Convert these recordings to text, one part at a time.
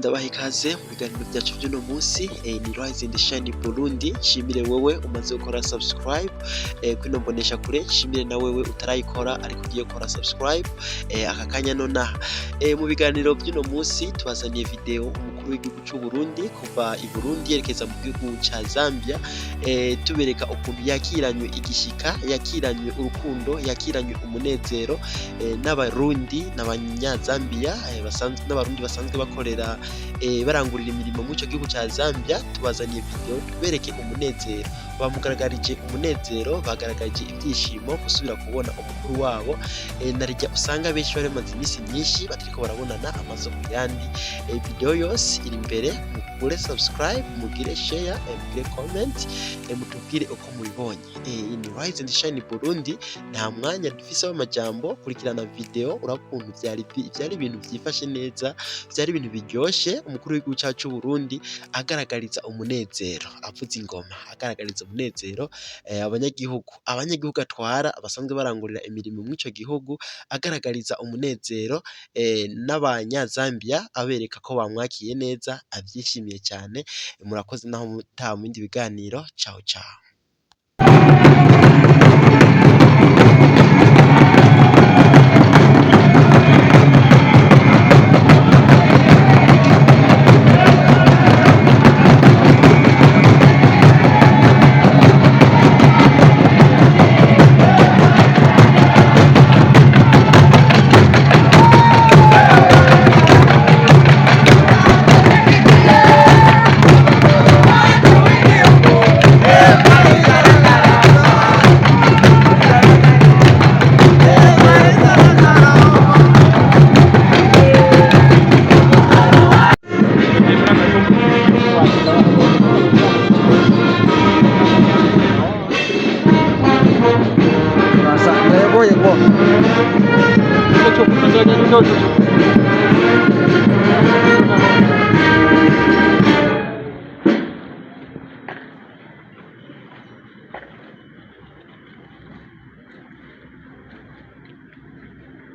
ndabaha ikaze mu biganiro byacu by'uno munsi ni Rise and Shine Burundi. Nshimire wowe umaze gukora subscribe kwino mbonesha kure, nshimire na wewe utarayikora ariko ugiye gukora subscribe aka kanya nonaha. Mu biganiro by'uno munsi tubazaniye video umukuru w'igihugu cy'u Burundi kuva i Burundi yerekeza mu gihugu ca Zambia, tubereka ukuntu yakiranywe igishika, yakiranywe urukundo, yakiranywe umunezero n'abarundi n'abanyazambia n'abarundi basanzwe bakorera barangurira imirimo mu cyo gihugu ca Zambia. Tubazaniye video tubereke umunezero, bamugaragarije umunezero, bagaragaje ibyishimo gusubira kubona umukuru wabo. Narijya usanga benshi bari maze imisi myinshi batariko barabonana amaso ku yandi. Video yose iri imbere, mugure subscribe, mugire share, mugire comment, mutubwire uko mubibonye. Ni Rise and Shine Burundi, nta mwanya dufise w'amajambo, kurikirana video urakuntu byari ibintu byifashe neza, byari ibintu biryoshe. Umukuru w'igihugu cyacu Burundi agaragariza umunezero, avuza ingoma, agaragariza umunezero abanyagihugu atwara basanzwe barangurira imirimo mu ico gihugu, agaragariza umunezero n'abanyazambia, abereka ko bamwakiye neza, abyishimiye cyane. Murakoze naho mutaha mu bindi biganiro. Ciao ciao.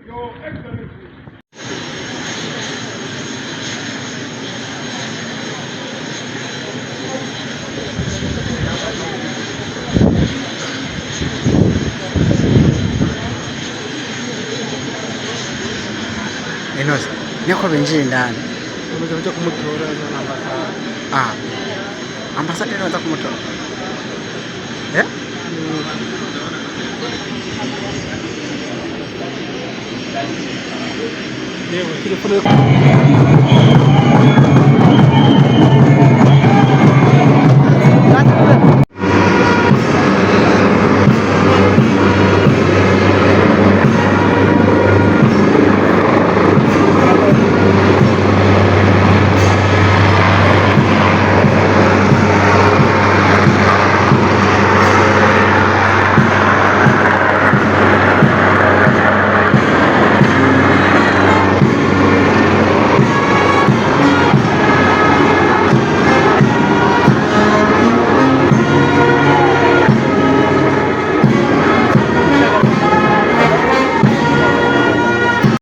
Your Excellency. Enos, niko binjiri ndani. Umekuja kumutora na ambassador. Ambassador anataka kumutora. Ndio, kile